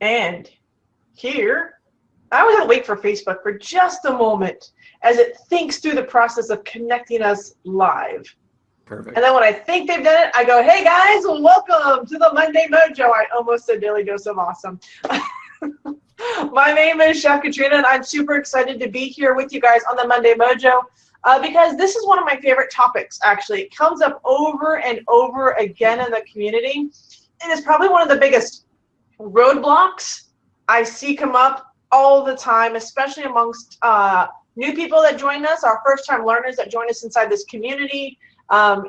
And here, I was gonna wait for Facebook for just a moment as it thinks through the process of connecting us live. Perfect. And then when I think they've done it, I go, hey guys, welcome to the Monday Mojo. I almost said Daily Dose of Awesome. My name is Chef Katrina, and I'm super excited to be here with you guys on the Monday Mojo because this is one of my favorite topics, actually. It comes up over and over again in the community, and it's probably one of the biggest roadblocks I see come up all the time, especially amongst new people that join us, our first-time learners that join us inside this community.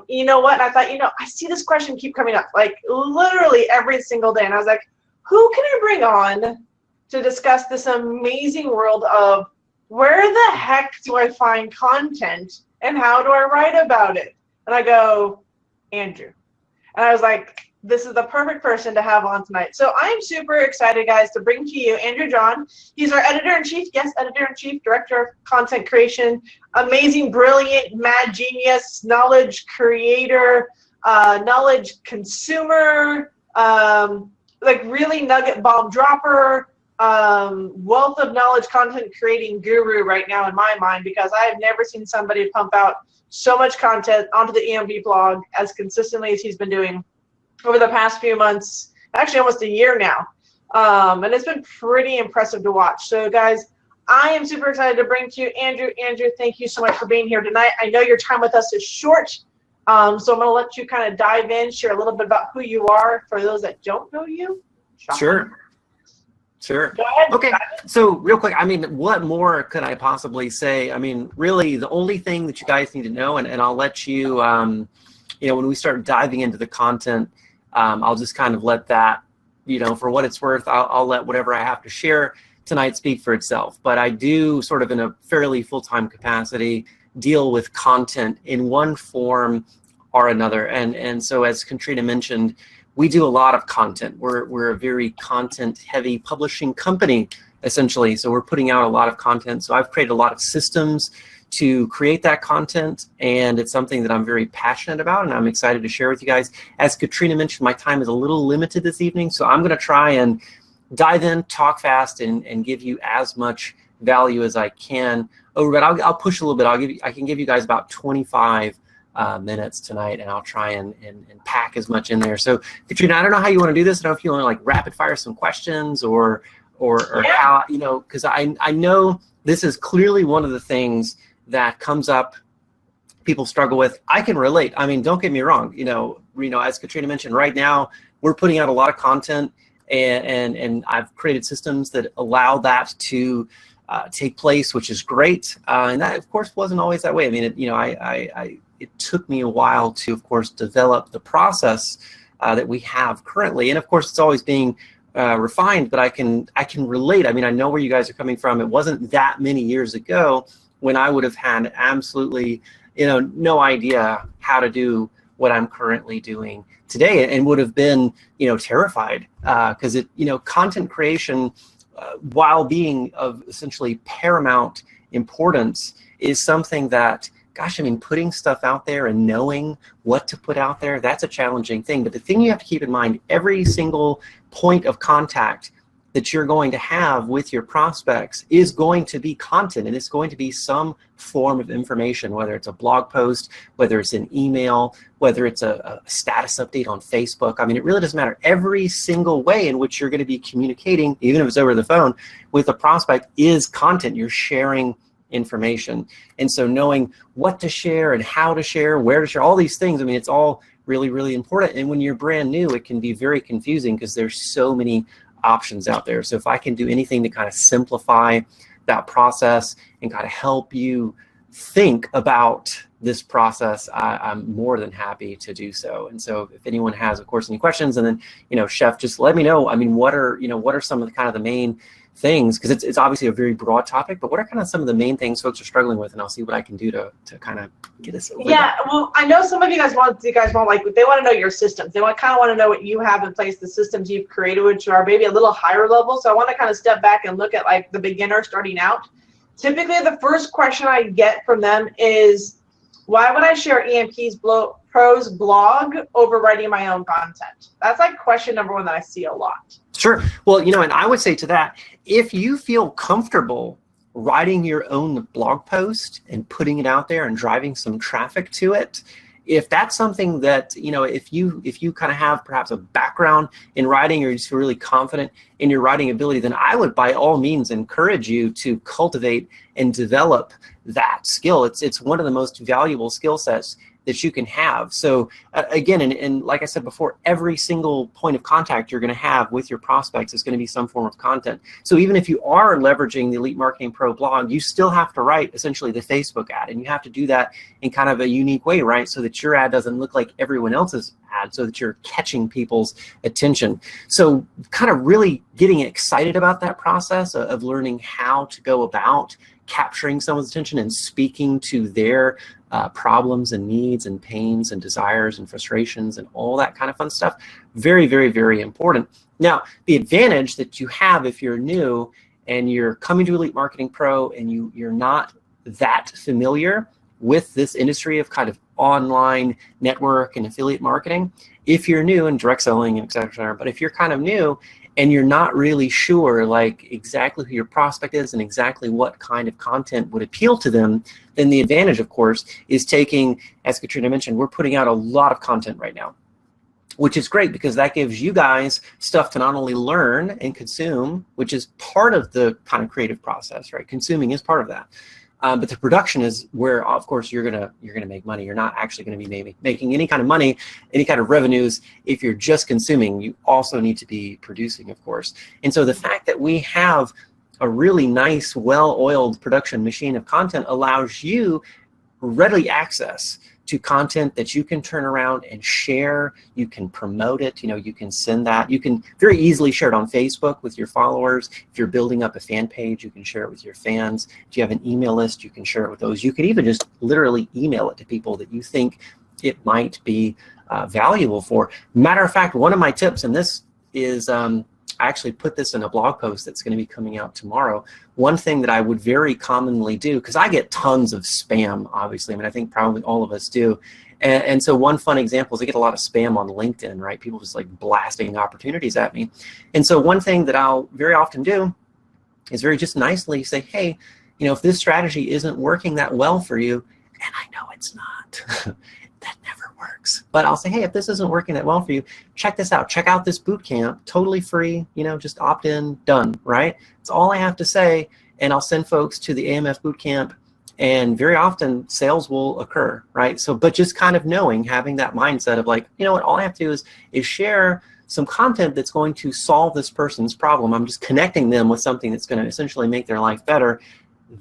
You know what? I thought, I see this question keep coming up, like literally every single day. And I was like, who can I bring on to discuss this amazing world of where the heck do I find content and how do I write about it? And I go, Andrew. And I was like, this is the perfect person to have on tonight. So I'm super excited, guys, to bring to you Andrew Draughon. He's our editor-in-chief, yes, editor-in-chief, director of content creation, amazing, brilliant, mad genius, knowledge creator, knowledge consumer, like really nugget bomb dropper, wealth of knowledge content creating guru right now in my mind, because I have never seen somebody pump out so much content onto the EMB blog as consistently as he's been doing over the past few months, actually almost a year now. And it's been pretty impressive to watch. So guys, I am super excited to bring to you Andrew. Andrew, thank you so much for being here tonight. I know your time with us is short, so I'm going to let you kind of dive in, share a little bit about who you are for those that don't know you. Sure. Go ahead. Okay, so real quick, I mean, what more could I possibly say? I mean, really, the only thing that you guys need to know, and I'll let you, when we start diving into the content, I'll just kind of let that, for what it's worth, I'll let whatever I have to share tonight speak for itself. But I do sort of in a fairly full-time capacity deal with content in one form or another. And so as Katrina mentioned, we do a lot of content. We're a very content-heavy publishing company, essentially. So we're putting out a lot of content. So I've created a lot of systems to create that content, and it's something that I'm very passionate about, and I'm excited to share with you guys. As Katrina mentioned, my time is a little limited this evening, so I'm going to try and dive in, talk fast, and give you as much value as I can. But I'll push a little bit. I can give you guys about 25 minutes tonight, and I'll try and pack as much in there. So Katrina, I don't know how you want to do this. I don't know if you want to like rapid fire some questions or how, because I know this is clearly one of the things that comes up, people struggle with. I can relate. I mean, don't get me wrong. As Katrina mentioned, right now we're putting out a lot of content, and I've created systems that allow that to take place, which is great. And that, of course, wasn't always that way. I mean, it took me a while to, of course, develop the process that we have currently, and of course, it's always being refined. But I can relate. I mean, I know where you guys are coming from. It wasn't that many years ago when I would have had absolutely, no idea how to do what I'm currently doing today, and would have been, terrified because content creation, while being of essentially paramount importance, is something that, gosh, I mean, putting stuff out there and knowing what to put out there, that's a challenging thing. But the thing you have to keep in mind, every single point of contact that you're going to have with your prospects is going to be content, and it's going to be some form of information, whether it's a blog post, whether it's an email, whether it's a status update on Facebook. I mean, it really doesn't matter. Every single way in which you're going to be communicating, even if it's over the phone, with a prospect is content. You're sharing information. And so knowing what to share and how to share, where to share, all these things, I mean, it's all really, really important. And when you're brand new, it can be very confusing because there's so many options out there. So if I can do anything to kind of simplify that process and kind of help you think about this process, I'm more than happy to do so. And so if anyone has, of course, any questions, and then, Chef, just let me know. I mean, what are some of the kind of the main things, because it's obviously a very broad topic, but what are kind of some of the main things folks are struggling with, and I'll see what I can do to kind of get us over that. Well, I know some of you guys want like, they want to know your systems. They kind of want to know what you have in place, the systems you've created, which are maybe a little higher level. So I want to kind of step back and look at like the beginner starting out. Typically, the first question I get from them is, why would I share EMP's Pro's blog over writing my own content? That's like question number one that I see a lot. Sure. Well, and I would say to that, if you feel comfortable writing your own blog post and putting it out there and driving some traffic to it, if that's something that, if you kind of have perhaps a background in writing, or you just feel really confident in your writing ability, then I would by all means encourage you to cultivate and develop that skill. It's one of the most valuable skill sets that you can have. So again, and like I said before, every single point of contact you're going to have with your prospects is going to be some form of content. So even if you are leveraging the Elite Marketing Pro blog, you still have to write essentially the Facebook ad, and you have to do that in kind of a unique way, right? So that your ad doesn't look like everyone else's ad, so that you're catching people's attention. So kind of really getting excited about that process of learning how to go about capturing someone's attention and speaking to their problems and needs and pains and desires and frustrations and all that kind of fun stuff. Very, very, very important. Now, the advantage that you have if you're new and you're coming to Elite Marketing Pro and you're not that familiar with this industry of kind of online network and affiliate marketing, if you're new in direct selling and et cetera, but if you're kind of new and you're not really sure like exactly who your prospect is and exactly what kind of content would appeal to them, then the advantage, of course, is taking, as Katrina mentioned, we're putting out a lot of content right now, which is great because that gives you guys stuff to not only learn and consume, which is part of the kind of creative process, right? Consuming is part of that. But the production is where, of course, you're gonna make money. You're not actually going to be making any kind of money, any kind of revenues if you're just consuming. You also need to be producing, of course. And so the fact that we have a really nice, well-oiled production machine of content allows you readily access to content that you can turn around and share. You can promote it, you can send that. You can very easily share it on Facebook with your followers. If you're building up a fan page, you can share it with your fans. If you have an email list, you can share it with those. You can even just literally email it to people that you think it might be valuable for. Matter of fact, one of my tips, and this is, I actually put this in a blog post that's going to be coming out tomorrow. One thing that I would very commonly do, because I get tons of spam, obviously. I mean, I think probably all of us do. And so one fun example is I get a lot of spam on LinkedIn, right? People just like blasting opportunities at me. And so one thing that I'll very often do is very just nicely say, hey, if this strategy isn't working that well for you, and I know it's not, that never works. But I'll say, hey, if this isn't working that well for you, check this out. Check out this boot camp, totally free, just opt in, done, right? It's all I have to say, and I'll send folks to the AMF boot camp, and very often sales will occur, right? So, but just kind of knowing, having that mindset of like, what, all I have to do is share some content that's going to solve this person's problem. I'm just connecting them with something that's going to essentially make their life better.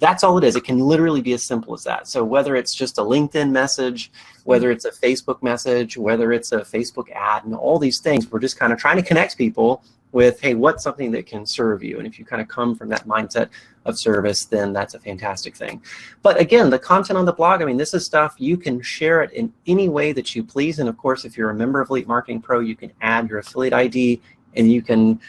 That's all it is. It can literally be as simple as that. So whether it's just a LinkedIn message, whether it's a Facebook message, whether it's a Facebook ad, and all these things, we're just kind of trying to connect people with, hey, what's something that can serve you? And if you kind of come from that mindset of service, then that's a fantastic thing. But again, the content on the blog, this is stuff you can share it in any way that you please. And of course, if you're a member of Elite Marketing Pro, you can add your affiliate ID, and you can,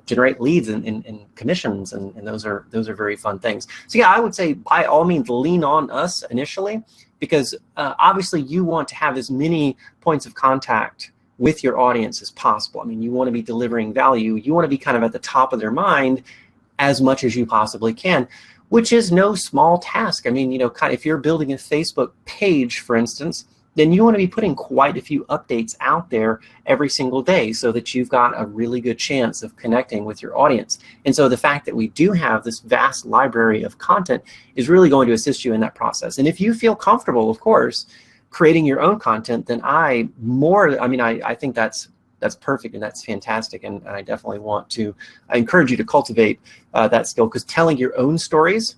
generate leads and commissions, and those are very fun things. So yeah, I would say by all means lean on us initially, because obviously you want to have as many points of contact with your audience as possible. You want to be delivering value. You want to be kind of at the top of their mind as much as you possibly can, which is no small task. Kind of if you're building a Facebook page, for instance, then you want to be putting quite a few updates out there every single day so that you've got a really good chance of connecting with your audience. And so the fact that we do have this vast library of content is really going to assist you in that process. And if you feel comfortable, of course, creating your own content, then I think that's perfect and that's fantastic. And I definitely I encourage you to cultivate that skill, because telling your own stories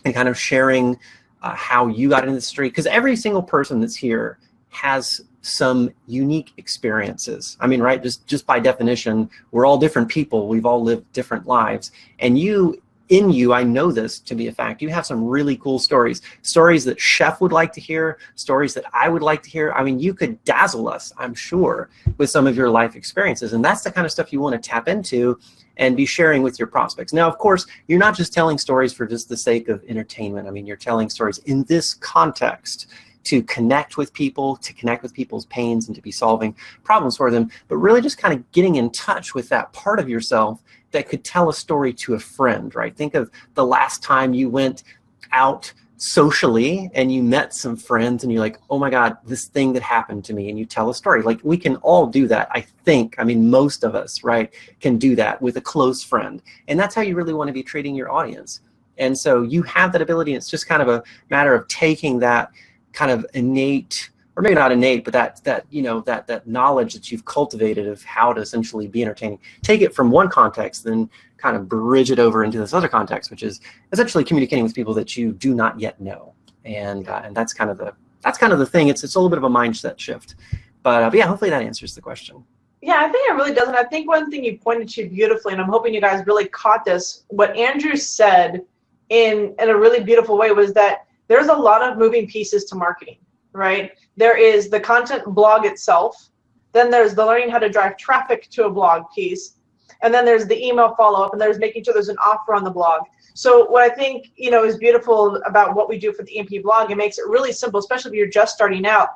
and kind of sharing how you got into the street, because every single person that's here has some unique experiences. Right, just by definition, we're all different people. We've all lived different lives. And I know this to be a fact, you have some really cool stories that Chef would like to hear, stories that I would like to hear. You could dazzle us, I'm sure, with some of your life experiences. And that's the kind of stuff you want to tap into and be sharing with your prospects. Now, of course, you're not just telling stories for just the sake of entertainment. You're telling stories in this context to connect with people, to connect with people's pains, and to be solving problems for them, but really just kind of getting in touch with that part of yourself that could tell a story to a friend, right? Think of the last time you went out socially and you met some friends and you're like, oh my God, this thing that happened to me, and you tell a story. Like, we can all do that, I think. I mean, most of us, right, can do that with a close friend. And that's how you really want to be treating your audience. And so you have that ability, and it's just kind of a matter of taking that kind of innate, or maybe not innate, but that knowledge that you've cultivated of how to essentially be entertaining, take it from one context, then kind of bridge it over into this other context, which is essentially communicating with people that you do not yet know. And that's kind of the thing. It's a little bit of a mindset shift, but yeah, hopefully that answers the question. Yeah, I think it really does. And I think one thing you pointed to beautifully, and I'm hoping you guys really caught this, what Andrew said in a really beautiful way, was that there's a lot of moving pieces to marketing, right? There is the content blog itself, then there's the learning how to drive traffic to a blog piece, and then there's the email follow-up, and there's making sure there's an offer on the blog. So what I think, is beautiful about what we do for the EMP blog, it makes it really simple, especially if you're just starting out.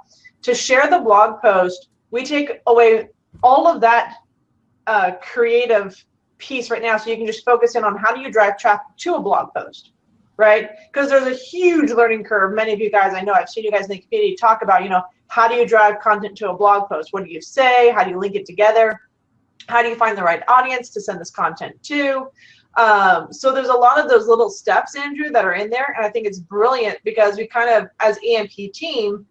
To share the blog post, we take away all of that creative piece right now, so you can just focus in on how do you drive traffic to a blog post, right? Because there's a huge learning curve. Many of you guys, I know I've seen you guys in the community talk about, how do you drive content to a blog post? What do you say? How do you link it together? How do you find the right audience to send this content to? So there's a lot of those little steps, Andrew, that are in there. And I think it's brilliant because we kind of, as EMP team,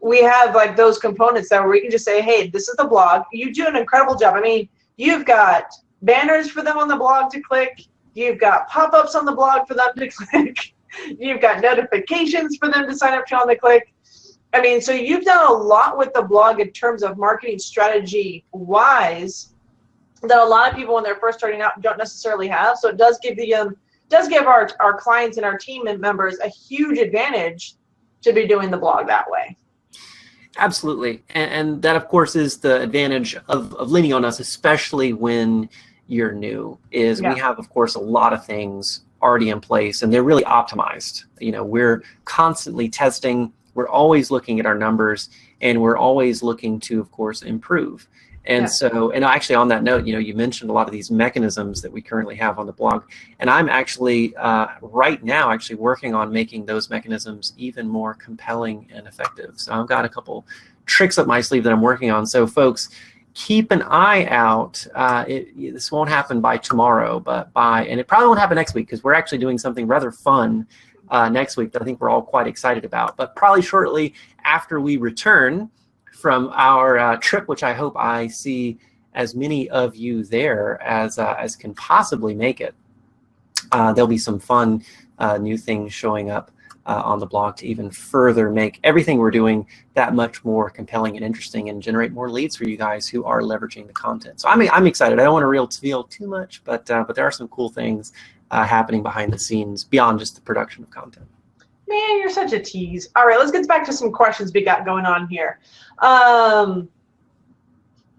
we have like those components that where we can just say, hey, this is the blog. You do an incredible job. I mean, you've got banners for them on the blog to click. You've got pop-ups on the blog for them to click. You've got notifications for them to sign up to on the click. I mean, so you've done a lot with the blog in terms of marketing strategy wise that a lot of people when they're first starting out don't necessarily have. So it does give our clients and our team members a huge advantage to be doing the blog that way. Absolutely. And that, of course, is the advantage of leaning on us, especially when you're new, is we have, of course, a lot of things already in place, and they're really optimized. We're constantly testing. We're always looking at our numbers, and we're always looking to, of course, improve. And so, and actually on that note, you mentioned a lot of these mechanisms that we currently have on the blog, and I'm actually right now actually working on making those mechanisms even more compelling and effective. So I've got a couple tricks up my sleeve that I'm working on. So folks, keep an eye out. This won't happen by tomorrow, and it probably won't happen next week, because we're actually doing something rather fun next week that I think we're all quite excited about. But probably shortly after we return from our trip, which I hope I see as many of you there as can possibly make it, there'll be some fun new things showing up on the blog to even further make everything we're doing that much more compelling and interesting, and generate more leads for you guys who are leveraging the content. So I'm excited. I don't want to reveal too much, but there are some cool things happening behind the scenes beyond just the production of content. Man, you're such a tease. All right, let's get back to some questions we got going on here.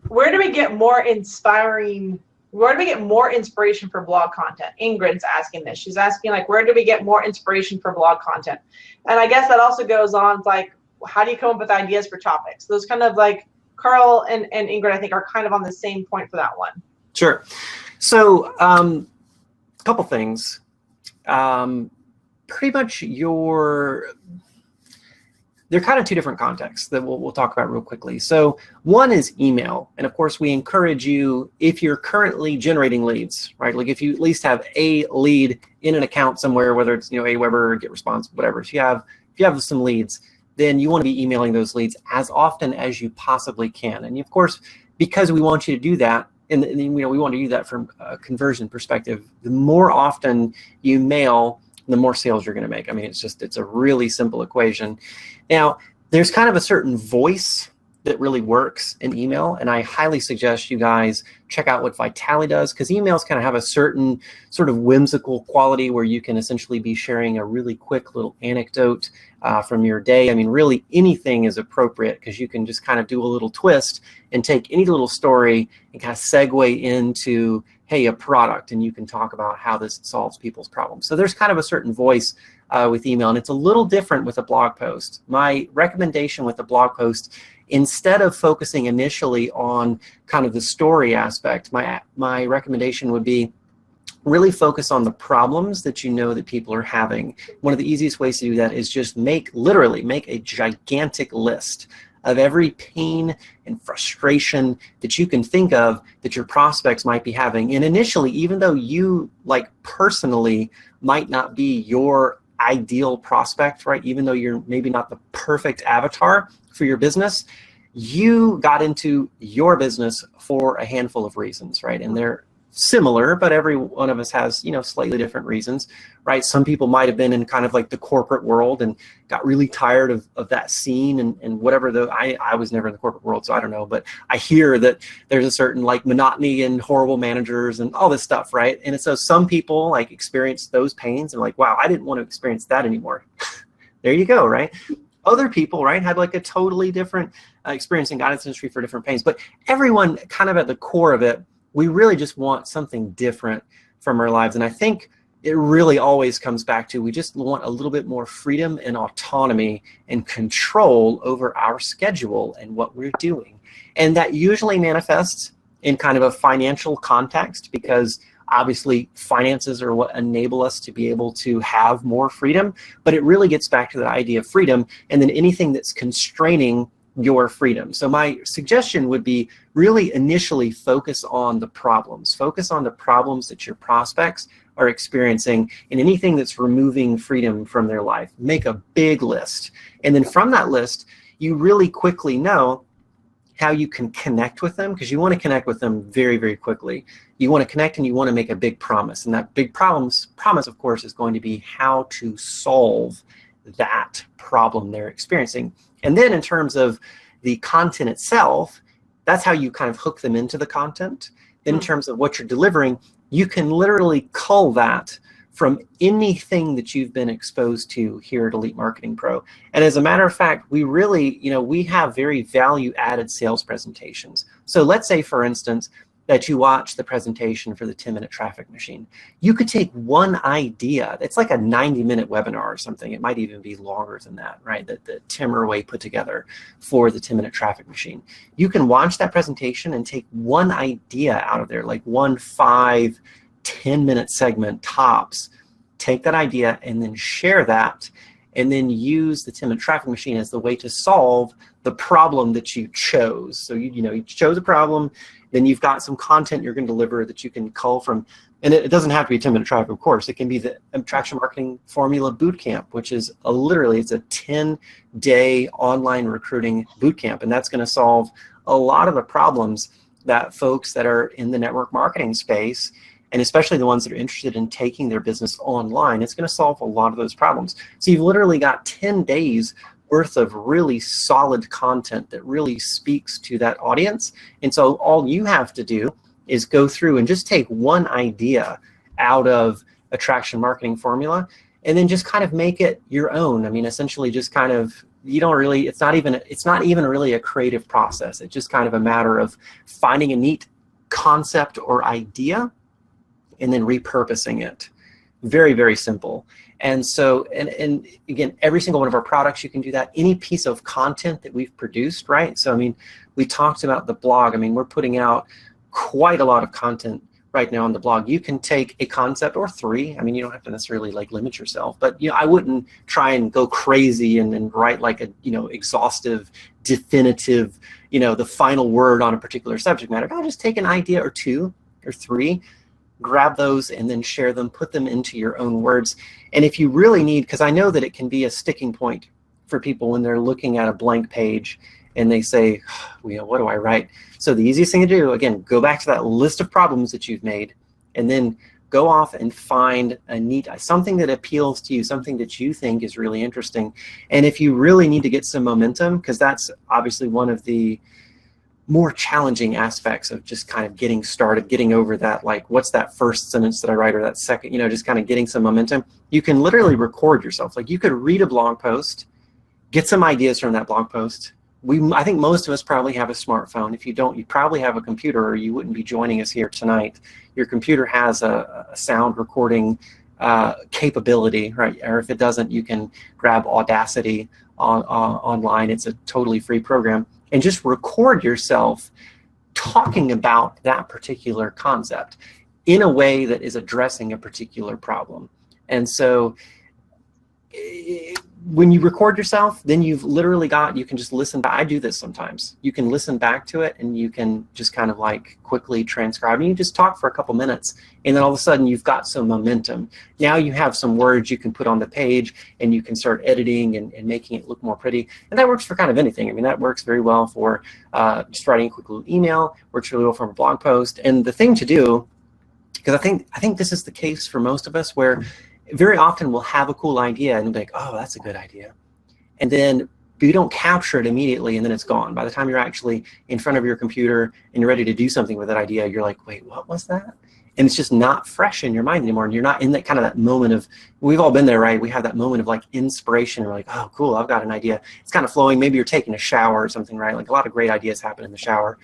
Where do we get more inspiration for blog content? Ingrid's asking this. She's asking, like, where do we get more inspiration for blog content? And I guess that also goes on, like, how do you come up with ideas for topics? Those kind of like Carl and Ingrid, I think, are kind of on the same point for that one. Sure. So a couple things. Pretty much they're kind of two different contexts that we'll talk about real quickly. So one is email. And of course, we encourage you, if you're currently generating leads, right? Like if you at least have a lead in an account somewhere, whether it's, Aweber, GetResponse, whatever. If you have some leads, then you want to be emailing those leads as often as you possibly can. And of course, because we want you to do that, and we want to do that from a conversion perspective, the more often you mail, the more sales you're going to make. I mean, it's a really simple equation. Now, there's kind of a certain voice that really works in email, and I highly suggest you guys check out what Vitali does, because emails kind of have a certain sort of whimsical quality where you can essentially be sharing a really quick little anecdote from your day. I mean, really anything is appropriate, because you can just kind of do a little twist and take any little story and kind of segue into hey, a product, and you can talk about how this solves people's problems. So there's kind of a certain voice with email, and it's a little different with a blog post. My recommendation with a blog post, instead of focusing initially on kind of the story aspect, my recommendation would be really focus on the problems that you know that people are having. One of the easiest ways to do that is just literally make a gigantic list of every pain and frustration that you can think of that your prospects might be having. And initially, even though you personally might not be your ideal prospect, right? Even though you're maybe not the perfect avatar for your business, you got into your business for a handful of reasons, right? And they're similar, but every one of us has, slightly different reasons, right? Some people might have been in kind of like the corporate world and got really tired of that scene and whatever. I was never in the corporate world, so I don't know, but I hear that there's a certain monotony and horrible managers and all this stuff, right? And so some people experience those pains and wow, I didn't want to experience that anymore. There you go, right? Other people, right, had a totally different experience in guidance industry for different pains, but everyone kind of at the core of it, we really just want something different from our lives. And I think it really always comes back to, we just want a little bit more freedom and autonomy and control over our schedule and what we're doing. And that usually manifests in kind of a financial context, because obviously finances are what enable us to be able to have more freedom, but it really gets back to the idea of freedom and then anything that's constraining your freedom. So my suggestion would be really initially focus on the problems. Focus on the problems that your prospects are experiencing and anything that's removing freedom from their life. Make a big list. And then from that list, you really quickly know how you can connect with them, because you want to connect with them very, very quickly. You want to connect and you want to make a big promise. And that big promise, of course, is going to be how to solve that problem they're experiencing. And then in terms of the content itself, that's how you kind of hook them into the content. In terms of what you're delivering, you can literally cull that from anything that you've been exposed to here at Elite Marketing Pro. And as a matter of fact, we really, we have very value-added sales presentations. So let's say, for instance, that you watch the presentation for the 10-minute traffic machine. You could take one idea. It's like a 90-minute webinar or something. It might even be longer than that, right? That Tim Irway put together for the 10-minute traffic machine. You can watch that presentation and take one idea out of there, like one 5, 10-minute segment tops. Take that idea and then share that, and then use the 10-minute traffic machine as the way to solve the problem that you chose. So you chose a problem, then you've got some content you're going to deliver that you can cull from. And it doesn't have to be 10-minute traffic, of course. It can be the Attraction Marketing Formula Bootcamp, which is literally, it's a 10-day online recruiting bootcamp. And that's going to solve a lot of the problems that folks that are in the network marketing space, and especially the ones that are interested in taking their business online, it's going to solve a lot of those problems. So you've literally got 10 days worth of really solid content that really speaks to that audience. And so all you have to do is go through and just take one idea out of Attraction Marketing Formula and then just kind of make it your own. I mean, essentially just kind of, it's not even really a creative process. It's just kind of a matter of finding a neat concept or idea and then repurposing it. Very, very simple. And so, and again, every single one of our products, you can do that. Any piece of content that we've produced, right? So, I mean, we talked about the blog. I mean, we're putting out quite a lot of content right now on the blog. You can take a concept or 3. I mean, you don't have to necessarily limit yourself, but I wouldn't try and go crazy and write a exhaustive, definitive, the final word on a particular subject matter. I'll just take an idea or 2 or 3, grab those and then share them, put them into your own words. And if you really need, because I know that it can be a sticking point for people when they're looking at a blank page and they say, what do I write? So the easiest thing to do, again, go back to that list of problems that you've made and then go off and find something that appeals to you, something that you think is really interesting. And if you really need to get some momentum, because that's obviously one of the more challenging aspects of just kind of getting started, getting over that, what's that first sentence that I write or that second, just kind of getting some momentum. You can literally record yourself. You could read a blog post, get some ideas from that blog post, I think most of us probably have a smartphone. If you don't, you probably have a computer, or you wouldn't be joining us here tonight. Your computer has a sound recording capability, right? Or if it doesn't, you can grab Audacity online. It's a totally free program, and just record yourself talking about that particular concept in a way that is addressing a particular problem. And so when you record yourself, then you've literally you can just listen back. I do this sometimes. You can listen back to it, and you can just kind of like quickly transcribe, and you just talk for a couple minutes, and then all of a sudden you've got some momentum. Now you have some words you can put on the page, and you can start editing and making it look more pretty. And that works for kind of anything. I mean, that works very well for just writing a quick little email, works really well for a blog post. And the thing to do, because I think this is the case for most of us, where very often we'll have a cool idea and be like, oh, that's a good idea. And then you don't capture it immediately, and then it's gone. By the time you're actually in front of your computer and you're ready to do something with that idea, you're like, wait, what was that? And it's just not fresh in your mind anymore. And you're not in that kind of that moment of, we've all been there, right? We have that moment of like inspiration. We're like, oh, cool, I've got an idea. It's kind of flowing. Maybe you're taking a shower or something, right? Like a lot of great ideas happen in the shower.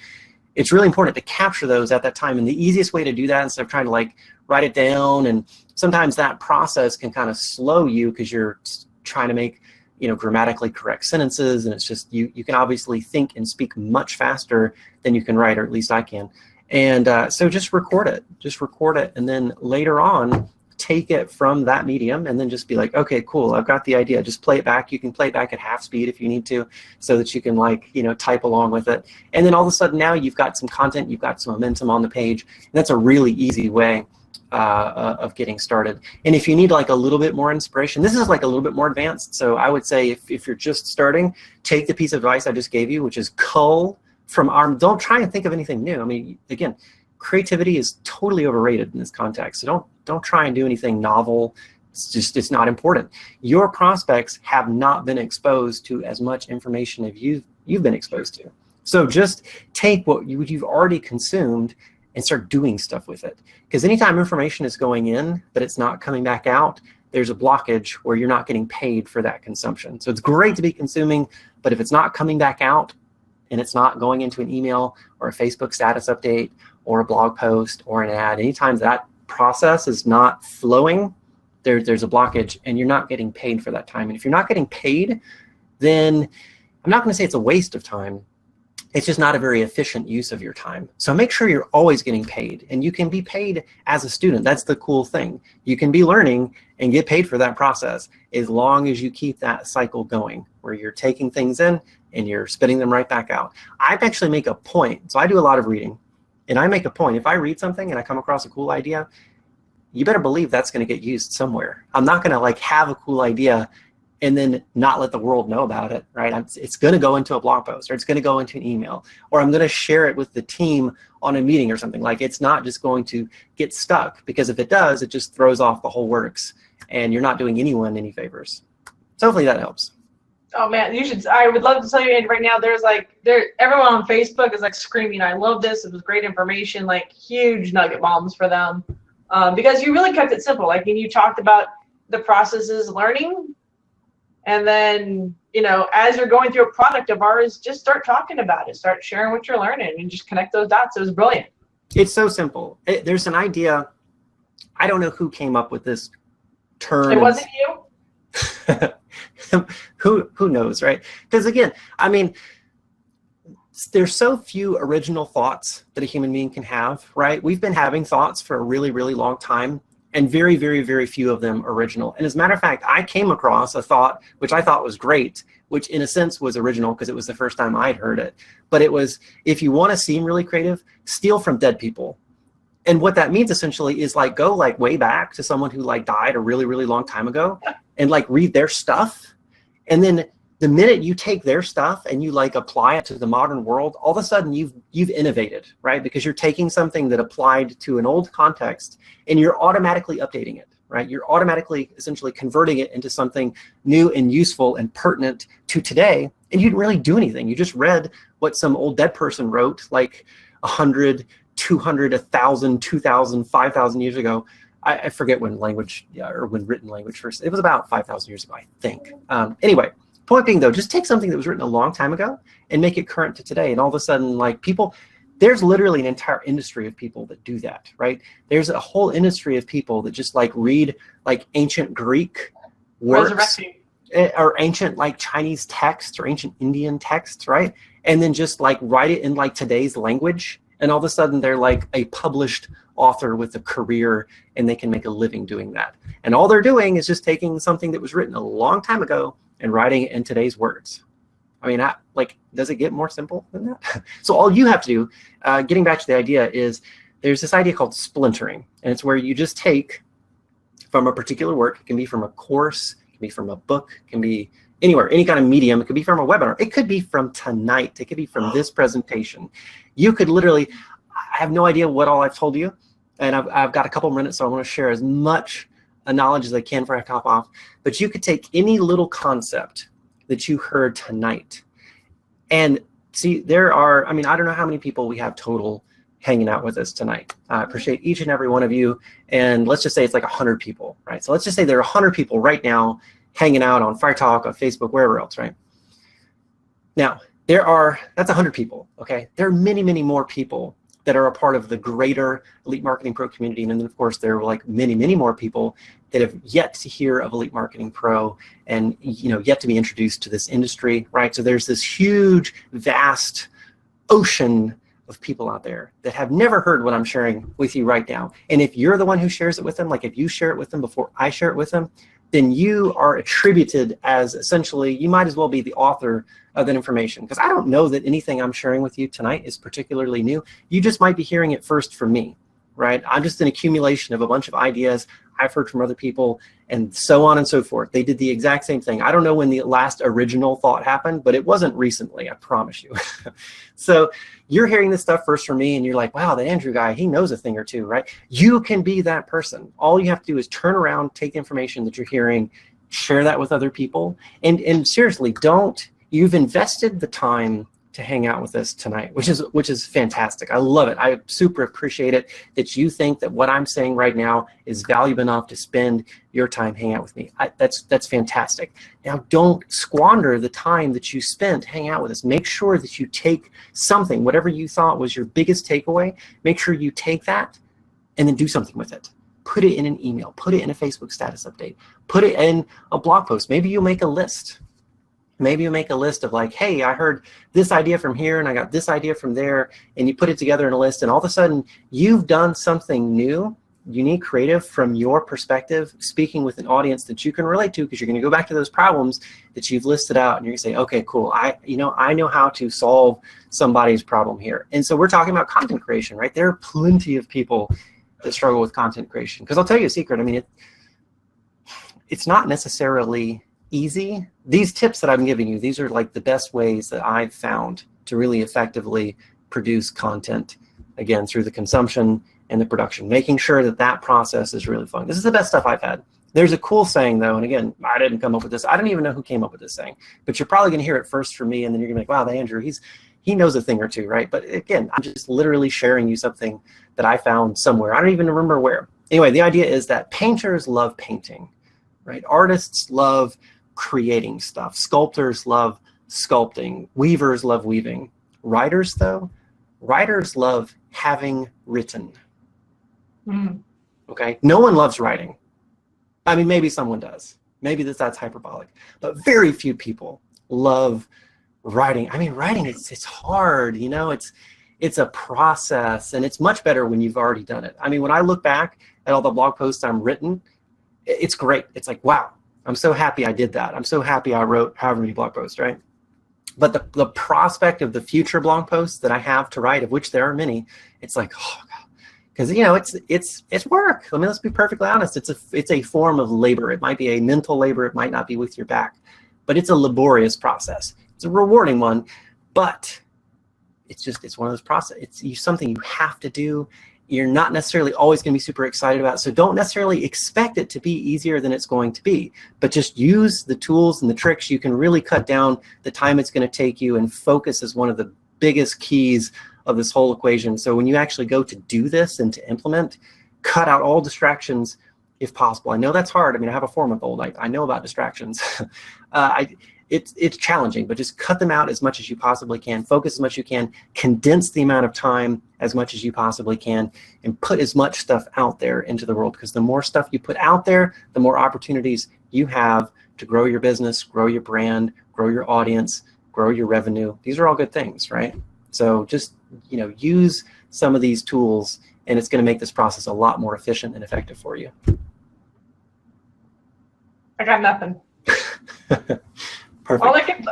It's really important to capture those at that time. And the easiest way to do that, instead of trying to like write it down, and sometimes that process can kind of slow you because you're trying to make, grammatically correct sentences, and it's just, you can obviously think and speak much faster than you can write, or at least I can. And so just record it, and then later on, take it from that medium, and then just be like, okay, cool, I've got the idea. Just play it back. You can play it back at half speed if you need to, so that you can like, type along with it. And then all of a sudden now you've got some content, you've got some momentum on the page. And that's a really easy way of getting started. And if you need like a little bit more inspiration, this is like a little bit more advanced. So I would say if you're just starting, take the piece of advice I just gave you, which is cull from ARM. Don't try and think of anything new. I mean, again, creativity is totally overrated in this context. So don't try and do anything novel. It's not important. Your prospects have not been exposed to as much information as you've been exposed to. So just take what you've already consumed and start doing stuff with it. Because anytime information is going in but it's not coming back out, there's a blockage where you're not getting paid for that consumption. So it's great to be consuming, but if it's not coming back out, and it's not going into an email or a Facebook status update or a blog post or an ad, anytime that process is not flowing, there's a blockage, and you're not getting paid for that time. And if you're not getting paid, then I'm not going to say it's a waste of time. It's just not a very efficient use of your time. So make sure you're always getting paid, and you can be paid as a student. That's the cool thing. You can be learning and get paid for that process as long as you keep that cycle going, where you're taking things in and you're spitting them right back out. I actually make a point. So I do a lot of reading, and I make a point. If I read something and I come across a cool idea, you better believe that's going to get used somewhere. I'm not going to like have a cool idea and then not let the world know about it, right? It's going to go into a blog post, or it's going to go into an email, or I'm going to share it with the team on a meeting or something. Like, it's not just going to get stuck, because if it does, it just throws off the whole works, and you're not doing anyone any favors. So hopefully that helps. Oh man, you should. I would love to tell you, Andy, right now everyone on Facebook is like screaming, I love this, it was great information, like huge nugget bombs for them, because you really kept it simple. Like, when you talked about the processes learning, and then, as you're going through a product of ours, just start talking about it, start sharing what you're learning, and just connect those dots. It was brilliant. It's so simple. There's an idea. I don't know who came up with this term. It wasn't you? Who knows, right? Because again, I mean, there's so few original thoughts that a human being can have, right? We've been having thoughts for a really, really long time, and very, very, very few of them original. And as a matter of fact, I came across a thought which I thought was great, which in a sense was original because it was the first time I'd heard it. But it was, if you want to seem really creative, steal from dead people. And what that means essentially is like, go like way back to someone who like died a really, really long time ago, and like read their stuff. And then the minute you take their stuff and you like apply it to the modern world, all of a sudden you've innovated, right? Because you're taking something that applied to an old context and you're automatically updating it, right? You're automatically essentially converting it into something new and useful and pertinent to today. And you didn't really do anything. You just read what some old dead person wrote like 100, 200, 1,000, 2,000, 5,000 years ago. I forget when language, or when written language first. It was about 5,000 years ago, I think. Anyway. Point being though, just take something that was written a long time ago and make it current to today. And all of a sudden, like people, there's literally an entire industry of people that do that, right? There's a whole industry of people that just like read like ancient Greek works or ancient like Chinese texts or ancient Indian texts, right? And then just like write it in like today's language. And all of a sudden they're like a published author with a career and they can make a living doing that. And all they're doing is just taking something that was written a long time ago and writing it in today's words. I mean, like, does it get more simple than that? So all you have to do, getting back to the idea, is there's this idea called splintering. And it's where you just take from a particular work. It can be from a course, it can be from a book, it can be anywhere, any kind of medium. It could be from a webinar. It could be from tonight. It could be from this presentation. You could literally, I have no idea what all I've told you. And I've got a couple minutes, so I want to share as much knowledge as I can before I top off. But you could take any little concept that you heard tonight. And see, there are, I mean, I don't know how many people we have total hanging out with us tonight. I appreciate each and every one of you. And let's just say it's like 100 people, right? So let's just say there are 100 people right now hanging out on Fire Talk, on Facebook, wherever else, right? Now, that's 100 people, okay? There are many, many more people that are a part of the greater Elite Marketing Pro community. And then of course, there are like many, many more people that have yet to hear of Elite Marketing Pro and, you know, yet to be introduced to this industry, right? So there's this huge, vast ocean of people out there that have never heard what I'm sharing with you right now. And if you're the one who shares it with them, like if you share it with them before I share it with them, then you are attributed as essentially, you might as well be the author of that information. Because I don't know that anything I'm sharing with you tonight is particularly new. You just might be hearing it first from me, right? I'm just an accumulation of a bunch of ideas I've heard from other people and so on and so forth. They did the exact same thing. I don't know when the last original thought happened, but it wasn't recently, I promise you. So you're hearing this stuff first from me and you're like, wow, the Andrew guy, he knows a thing or two, right? You can be that person. All you have to do is turn around, take the information that you're hearing, share that with other people. And seriously, you've invested the time to hang out with us tonight, which is fantastic. I love it. I super appreciate it that you think that what I'm saying right now is valuable enough to spend your time hanging out with me. That's fantastic. Now, don't squander the time that you spent hanging out with us. Make sure that you take something, whatever you thought was your biggest takeaway, make sure you take that and then do something with it. Put it in an email, put it in a Facebook status update, put it in a blog post. Maybe you'll make a list. Maybe you make a list of like, hey, I heard this idea from here and I got this idea from there, and you put it together in a list, and all of a sudden you've done something new, unique, creative from your perspective, speaking with an audience that you can relate to, because you're going to go back to those problems that you've listed out and you're going to say, okay, cool, I know how to solve somebody's problem here. And so we're talking about content creation, right? There are plenty of people that struggle with content creation, because I'll tell you a secret. I mean, it's not necessarily easy. These tips that I'm giving you, these are like the best ways that I've found to really effectively produce content, again, through the consumption and the production, making sure that that process is really fun. This is the best stuff I've had. There's a cool saying though, and again, I didn't come up with this. I don't even know who came up with this saying, but you're probably gonna hear it first from me, and then you're gonna be like, wow, Andrew, he knows a thing or two, right? But again, I'm just literally sharing you something that I found somewhere. I don't even remember where. Anyway, the idea is that painters love painting, right? Artists love creating stuff. Sculptors love sculpting. Weavers love weaving. Writers, though, writers love having written. Okay? No one loves writing. I mean, maybe someone does. Maybe that's hyperbolic. But very few people love writing. I mean, writing, it's hard, you know? It's a process, and it's much better when you've already done it. I mean, when I look back at all the blog posts I've written, it's great. It's like, wow, I'm so happy I did that. I'm so happy I wrote however many blog posts, right? But the prospect of the future blog posts that I have to write, of which there are many, it's like, oh God, because you know it's work. I mean, let's be perfectly honest. It's a form of labor. It might be a mental labor. It might not be with your back, but it's a laborious process. It's a rewarding one, but it's one of those processes. It's something you have to do. You're not necessarily always going to be super excited about. So don't necessarily expect it to be easier than it's going to be, but just use the tools and the tricks. You can really cut down the time it's going to take you, and focus is one of the biggest keys of this whole equation. So when you actually go to do this and to implement, cut out all distractions if possible. I know that's hard. I mean, I have a 4-month-old. I know about distractions. it's challenging, but just cut them out as much as you possibly can, focus as much as you can, condense the amount of time as much as you possibly can, and put as much stuff out there into the world, because the more stuff you put out there, the more opportunities you have to grow your business, grow your brand, grow your audience, grow your revenue. These are all good things, right? So just, use some of these tools, and it's going to make this process a lot more efficient and effective for you. I got nothing. Perfect.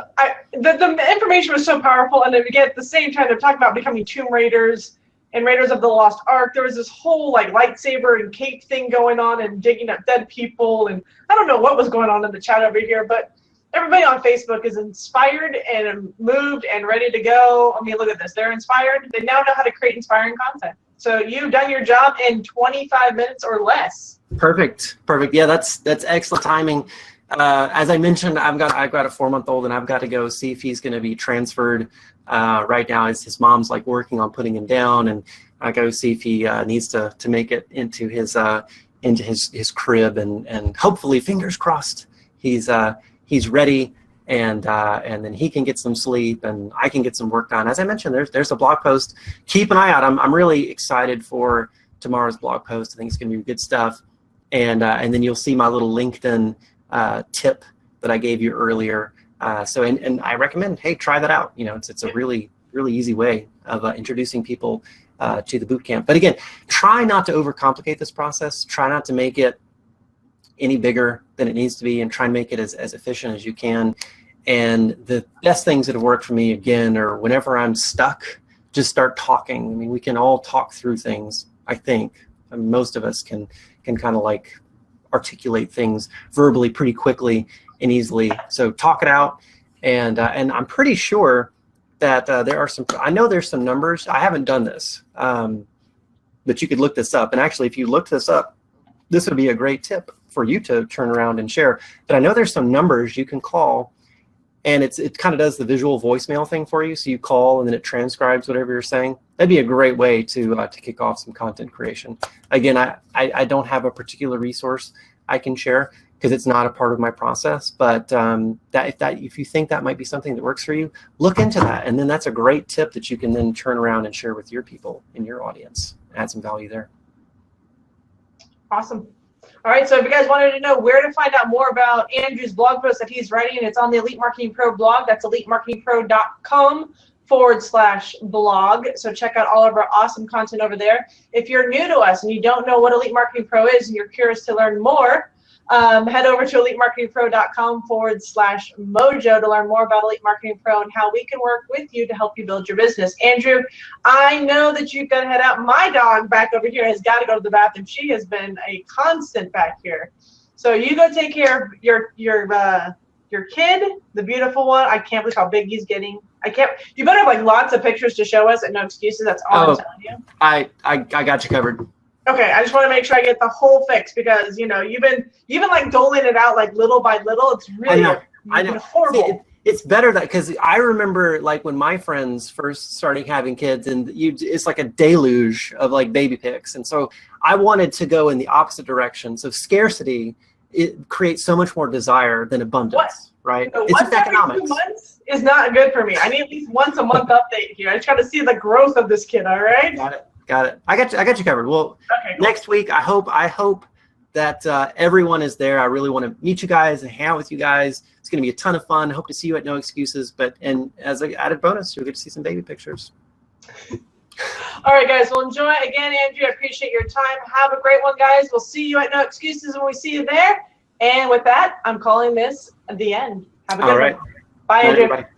The information was so powerful, and then again, at the same time, they're talking about becoming Tomb Raiders and Raiders of the Lost Ark. There was this whole lightsaber and cape thing going on, and digging up dead people, and I don't know what was going on in the chat over here, but everybody on Facebook is inspired and moved and ready to go. I mean, look at this. They're inspired. They now know how to create inspiring content. So you've done your job in 25 minutes or less. Perfect. Yeah, that's excellent timing. As I mentioned, I've got a 4-month-old, and I've got to go see if he's going to be transferred. Right now, as his mom's working on putting him down, and I go see if he needs to make it into his crib, and hopefully, fingers crossed, he's ready, and then he can get some sleep, and I can get some work done. As I mentioned, there's a blog post. Keep an eye out. I'm really excited for tomorrow's blog post. I think it's going to be good stuff, and then you'll see my little LinkedIn tip that I gave you earlier. And I recommend, hey, try that out. It's a really easy way of introducing people to the boot camp. But again, try not to overcomplicate this process. Try not to make it any bigger than it needs to be, and try and make it as efficient as you can. And the best things that have worked for me, again, are whenever I'm stuck, just start talking. I mean, we can all talk through things, I think. Most of us can kind of articulate things verbally pretty quickly and easily. So talk it out, and I'm pretty sure that there are some. I know there's some numbers. I haven't done this, but you could look this up. And actually, if you looked this up, this would be a great tip for you to turn around and share. But I know there's some numbers you can call, and it kind of does the visual voicemail thing for you. So you call, and then it transcribes whatever you're saying. That'd be a great way to kick off some content creation. Again, I don't have a particular resource I can share because it's not a part of my process. But if you think that might be something that works for you, look into that, and then that's a great tip that you can then turn around and share with your people in your audience. Add some value there. Awesome. All right, so if you guys wanted to know where to find out more about Andrew's blog post that he's writing, it's on the Elite Marketing Pro blog. That's elitemarketingpro.com/blog. So check out all of our awesome content over there. If you're new to us and you don't know what Elite Marketing Pro is and you're curious to learn more, head over to elitemarketingpro.com/mojo to learn more about Elite Marketing Pro and how we can work with you to help you build your business. Andrew, I know that you've got to head out. My dog back over here has got to go to the bathroom. She has been a constant back here. So you go take care of your kid, the beautiful one. I can't believe how big he's getting. You better have lots of pictures to show us and no excuses. That's all I'm telling you. I got you covered. Okay, I just want to make sure I get the whole fix, because you've been doling it out little by little. It's really I know. Horrible. See, it's better that, because I remember when my friends first started having kids, and it's like a deluge of baby pics, and so I wanted to go in the opposite direction. So scarcity, it creates so much more desire than abundance, right? So it's just economics. 2 months is not good for me. I need at least once a month update here. I just got to see the growth of this kid. All right. Got it. I got you covered. Well, okay, cool. Next week, I hope that everyone is there. I really want to meet you guys and hang out with you guys. It's going to be a ton of fun. I hope to see you at No Excuses. And as an added bonus, you'll get to see some baby pictures. All right, guys. Well, enjoy. Again, Andrew, I appreciate your time. Have a great one, guys. We'll see you at No Excuses when we see you there. And with that, I'm calling this the end. Have a good one. All right. Bye, Andrew. Bye, everybody.